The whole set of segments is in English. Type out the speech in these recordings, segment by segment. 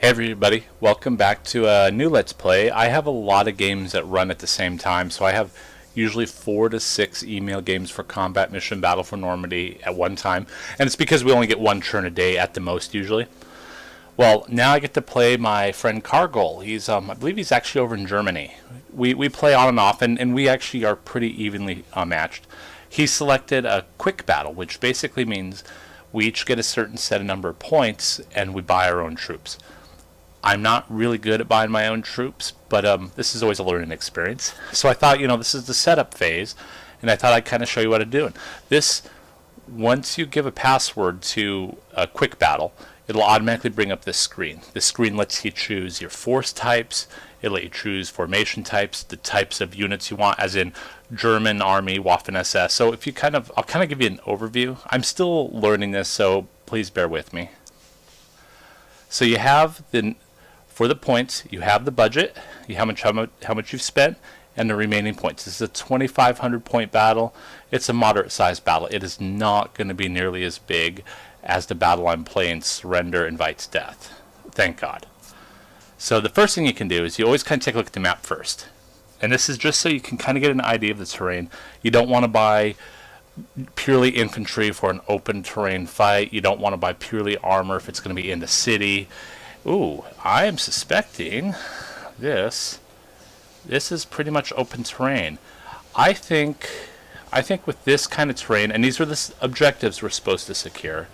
Hey everybody, welcome back to a new Let's Play. I have a lot of games that run at the same time, so I have usually 4 to 6 email games for Combat Mission Battle for Normandy at one time, and it's because we only get one turn a day at the most usually. Well, now I get to play my friend Cargol. I believe he's actually over in Germany. We play on and off, and we actually are pretty evenly matched. He selected a quick battle, which basically means we each get a certain set of number of points, and we buy our own troops. I'm not really good at buying my own troops, but this is always a learning experience. So I thought, this is the setup phase, and I thought I'd kind of show you what I'm doing. Once you give a password to a quick battle, it'll automatically bring up this screen. This screen lets you choose your force types. It'll let you choose formation types, the types of units you want, as in German Army, Waffen-SS. So I'll kind of give you an overview. I'm still learning this, so please bear with me. So you have for the points, you have the budget, how much you've spent, and the remaining points. This is a 2,500 point battle. It's a moderate sized battle. It is not going to be nearly as big as the battle I'm playing, Surrender Invites Death. Thank God. So the first thing you can do is you always kind of take a look at the map first. And this is just so you can kind of get an idea of the terrain. You don't want to buy purely infantry for an open terrain fight. You don't want to buy purely armor if it's going to be in the city. Ooh, I am suspecting this is pretty much open terrain. I think with this kind of terrain, and these are the objectives we're supposed to secure,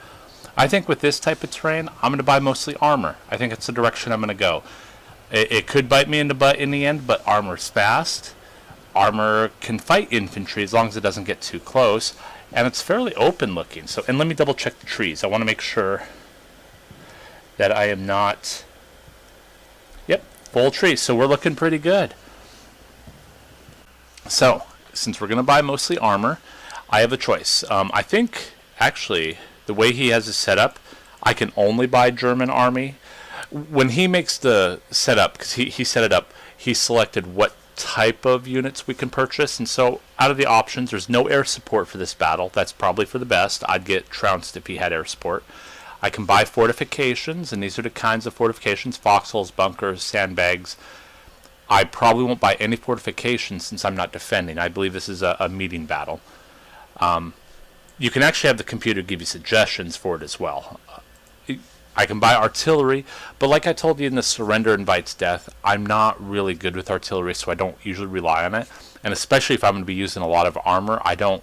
I think with this type of terrain, I'm going to buy mostly armor. I think it's the direction I'm going to go. It could bite me in the butt in the end, but armor's fast. Armor can fight infantry as long as it doesn't get too close, and it's fairly open looking. So, and let me double check the trees. I want to make sure that I am not... Yep, full trees, so we're looking pretty good. So, since we're going to buy mostly armor, I have a choice. I think, actually, the way he has it set up, I can only buy German Army. When he makes the setup, because he set it up, he selected what type of units we can purchase, and so out of the options, there's no air support for this battle. That's probably for the best. I'd get trounced if he had air support. I can buy fortifications, and these are the kinds of fortifications: foxholes, bunkers, sandbags. I probably won't buy any fortifications since I'm not defending. I believe this is a meeting battle. You can actually have the computer give you suggestions for it as well. I can buy artillery, but like I told you in the Surrender Invites Death, I'm not really good with artillery, so I don't usually rely on it. And especially if I'm going to be using a lot of armor, I don't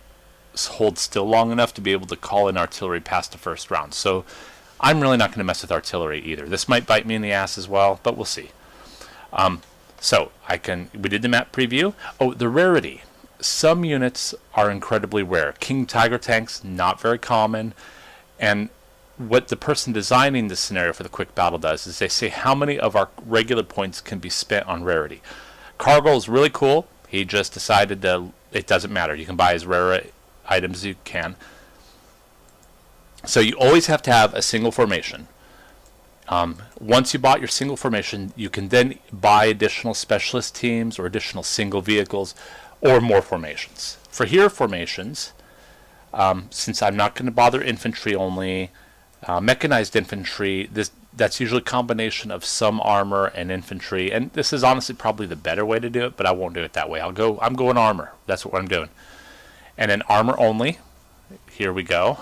hold still long enough to be able to call in artillery past the first round. So I'm really not going to mess with artillery either. This might bite me in the ass as well, but we'll see. We did the map preview. Oh, the rarity. Some units are incredibly rare. King Tiger tanks, not very common. And what the person designing the scenario for the quick battle does is they say how many of our regular points can be spent on rarity. Cargol is really cool. He just decided it doesn't matter. You can buy as rare items as you can. So you always have to have a single formation. Once you bought your single formation, you can then buy additional specialist teams or additional single vehicles or more formations. For here formations, since I'm not going to bother infantry only, mechanized infantry, that's usually a combination of some armor and infantry, and this is honestly probably the better way to do it, but I won't do it that way. I'm going armor. That's what I'm doing. And then armor only. Here we go.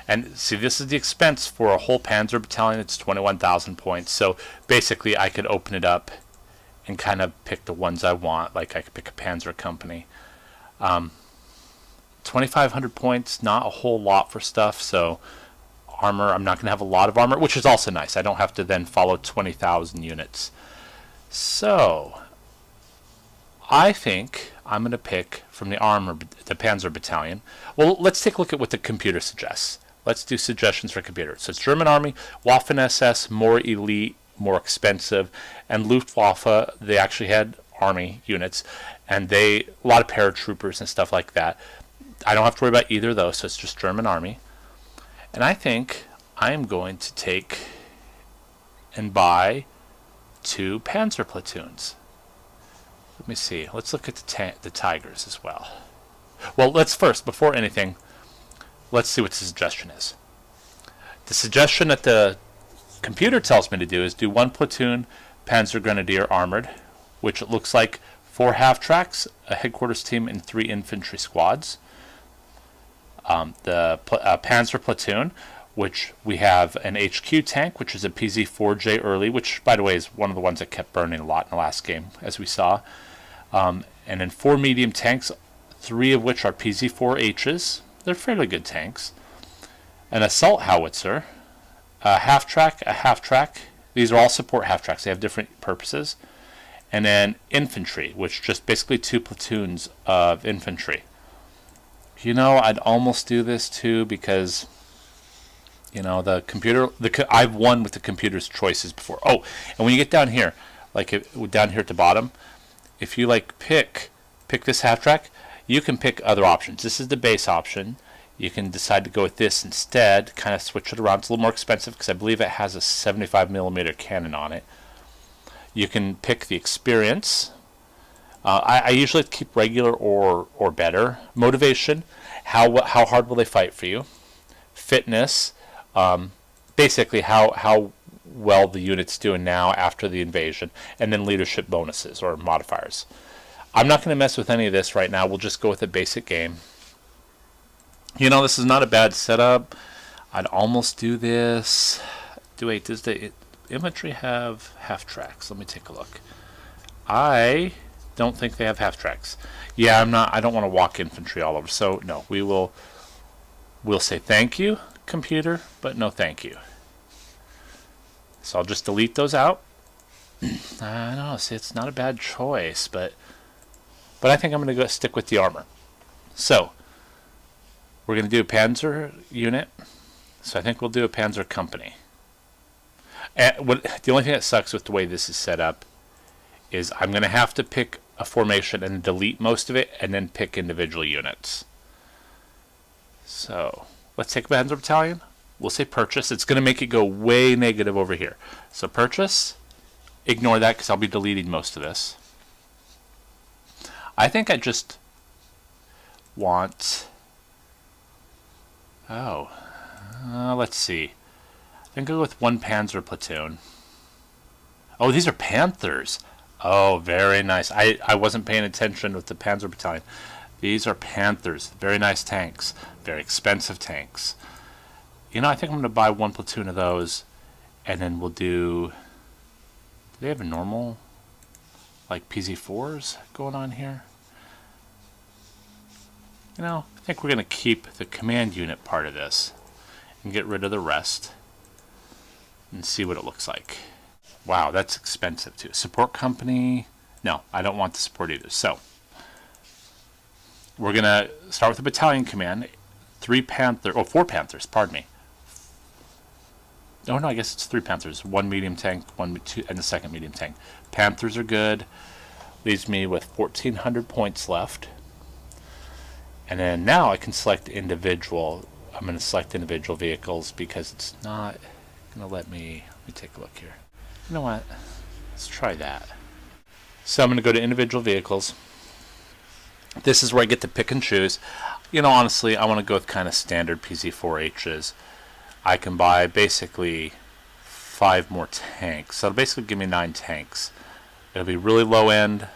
And see, this is the expense for a whole Panzer battalion. It's 21,000 points. So basically, I could open it up and kind of pick the ones I want. Like I could pick a Panzer company. 2,500 points, not a whole lot for stuff. So armor, I'm not going to have a lot of armor, which is also nice. I don't have to then follow 20,000 units. So I think I'm going to pick from the Panzer battalion. Well, let's take a look at what the computer suggests. Let's do suggestions for computer. So it's German Army, Waffen-SS, more elite, more expensive, and Luftwaffe, they actually had army units, and a lot of paratroopers and stuff like that. I don't have to worry about either of those, so it's just German Army. And I think I'm going to take and buy 2 Panzer platoons. Let me see. Let's look at the Tigers as well. Well, let's first, before anything, let's see what the suggestion is. The suggestion that the computer tells me to do is do 1 platoon Panzer Grenadier armored, which it looks like 4 half-tracks, a headquarters team, and 3 infantry squads. The Panzer platoon, which we have an HQ tank, which is a PZ-4J early, which, by the way, is one of the ones that kept burning a lot in the last game, as we saw. And then 4 medium tanks, 3 of which are PZ-4Hs. They're fairly good tanks. An assault howitzer, a half-track. These are all support half-tracks. They have different purposes. And then infantry, which just basically 2 platoons of infantry. You know, I'd almost do this too because, you know, I've won with the computer's choices before. Oh, and when you get down here, down here at the bottom, if you pick this half track, you can pick other options. This is the base option. You can decide to go with this instead, kind of switch it around. It's a little more expensive because I believe it has a 75mm cannon on it. You can pick the experience. I usually keep regular or better. Motivation, how hard will they fight for you? Fitness, basically how well the unit's doing now after the invasion. And then leadership bonuses or modifiers. I'm not going to mess with any of this right now. We'll just go with a basic game. You know, this is not a bad setup. I'd almost do this. Wait, does the infantry have half tracks? Let me take a look. I don't think they have half tracks. Yeah, I don't want to walk infantry all over. So no, we'll say thank you, computer, but no thank you. So I'll just delete those out. I don't know. See, it's not a bad choice, but I think I'm going to go stick with the armor. So we're going to do a Panzer unit. So I think we'll do a Panzer company. The only thing that sucks with the way this is set up is I'm going to have to pick a formation and delete most of it and then pick individual units. So let's take a Panzer Battalion. We'll say purchase. It's going to make it go way negative over here. So purchase. Ignore that because I'll be deleting most of this. I think I just want... let's see. I think I'll go with 1 Panzer platoon. Oh, these are Panthers. Oh, very nice. I wasn't paying attention with the Panzer Battalion. These are Panthers. Very nice tanks. Very expensive tanks. You know, I think I'm going to buy 1 platoon of those. And then we'll do they have a normal, PZ-4s going on here? You know, I think we're going to keep the command unit part of this. And get rid of the rest. And see what it looks like. Wow, that's expensive too. Support company. No, I don't want the support either. So, we're going to start with the battalion command. 4 Panthers, pardon me. Oh no, I guess it's 3 Panthers. 1 medium tank, 2, and the second medium tank. Panthers are good. Leaves me with 1,400 points left. And then now I can select individual. I'm going to select individual vehicles because it's not going to let me take a look here. You know what? Let's try that. So I'm going to go to individual vehicles. This is where I get to pick and choose. You know, honestly, I want to go with kind of standard PZ-4Hs. I can buy basically 5 more tanks. So it'll basically give me 9 tanks. It'll be really low end.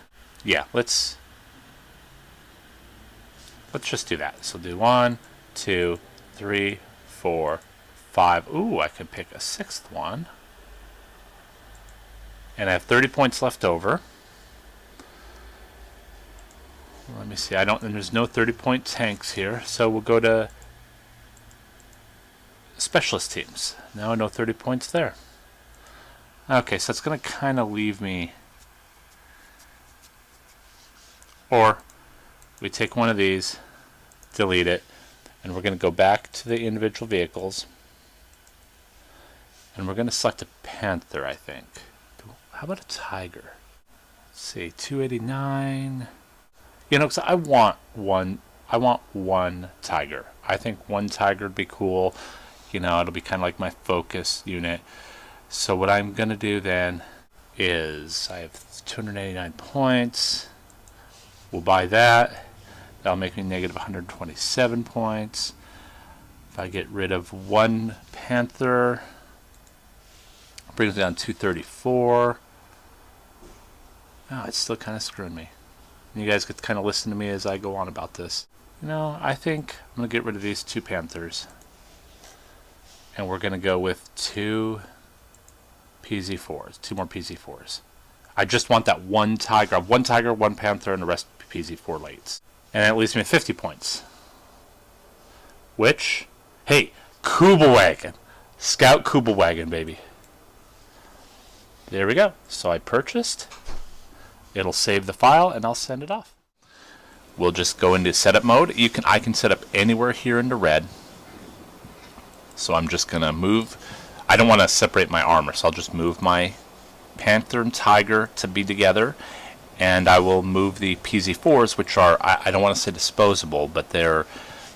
Yeah, let's just do that. So do 1, 2, 3, 4, 5. Ooh, I can pick a 6th one. And I have 30 points left over. Let me see. There's no 30-point tanks here, so we'll go to specialist teams. No 30 points there. Okay, so that's going to kind of leave me. Or we take one of these, delete it, and we're going to go back to the individual vehicles, and we're going to select a Panther, I think. How about a Tiger? Let's see, 289. You know, because I want one Tiger. I think 1 Tiger would be cool. You know, it'll be kind of like my focus unit. So what I'm going to do then is I have 289 points. We'll buy that. That'll make me negative 127 points. If I get rid of 1 Panther, Brings me down 234. Oh, it's still kind of screwing me. And you guys get to kind of listen to me as I go on about this. You know, I think I'm going to get rid of these 2 Panthers. And we're going to go with 2 PZ4s. 2 more PZ4s. I just want that 1 Tiger. I have 1 Tiger, 1 Panther, and the rest PZ4 lates. And that leaves me at 50 points. Which, hey, Kubelwagen. Scout Kubelwagen, baby. There we go. So I purchased. It'll save the file, and I'll send it off. We'll just go into setup mode. I can set up anywhere here into red. So I'm just going to move. I don't want to separate my armor, so I'll just move my Panther and Tiger to be together. And I will move the PZ4s, which are, I don't want to say disposable, but they're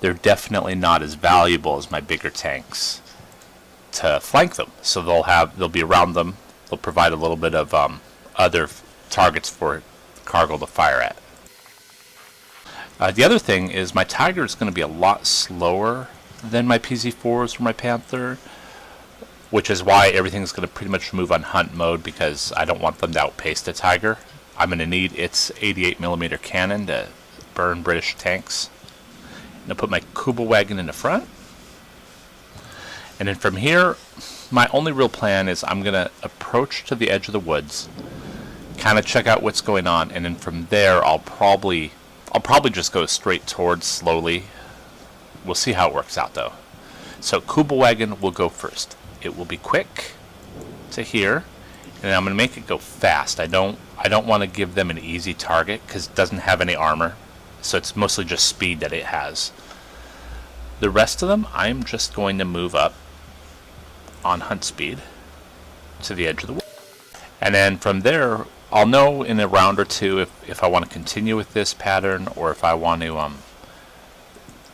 definitely not as valuable as my bigger tanks, to flank them. So they'll be around them. They'll provide a little bit of other targets for Cargol to fire at. The other thing is my Tiger is going to be a lot slower than my PZ4s or my Panther, which is why everything's going to pretty much move on hunt mode, because I don't want them to outpace the Tiger. I'm going to need its 88mm cannon to burn British tanks. I'm going to put my Kubelwagen in the front. And then from here, my only real plan is I'm going to approach to the edge of the woods, kind of check out what's going on, and then from there I'll probably just go straight towards slowly. We'll see how it works out though. So Kubelwagen will go first. It will be quick to here, and I'm going to make it go fast. I don't want to give them an easy target because it doesn't have any armor, so it's mostly just speed that it has. The rest of them, I'm just going to move up on hunt speed to the edge of the wood. And then from there, I'll know in a round or two if I want to continue with this pattern or if I want to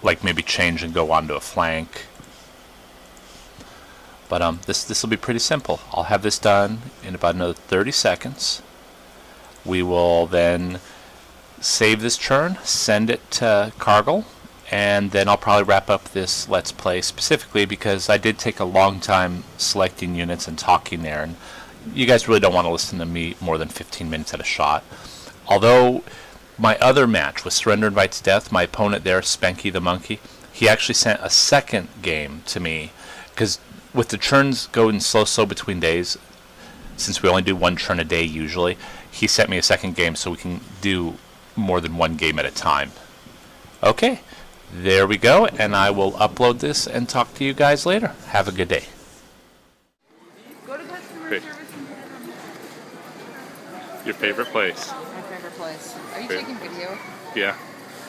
like maybe change and go onto a flank. But this will be pretty simple. I'll have this done in about another 30 seconds. We will then save this churn, send it to Cargol, and then I'll probably wrap up this Let's Play specifically because I did take a long time selecting units and talking there, and you guys really don't want to listen to me more than 15 minutes at a shot. Although my other match with Surrender Invites Death, my opponent there, Spanky the Monkey, he actually sent a second game to me because with the churns going slow between days, since we only do 1 churn a day usually, he sent me a second game so we can do more than 1 game at a time. Okay, there we go, and I will upload this and talk to you guys later. Have a good day. Go to customer Great. service and get it on. Your favorite place? My favorite place. Are you Great. taking video? Yeah.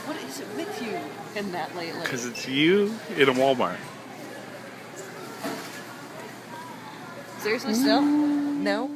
What is it with you in that lately? Because it's you in a Walmart. Seriously, still? No?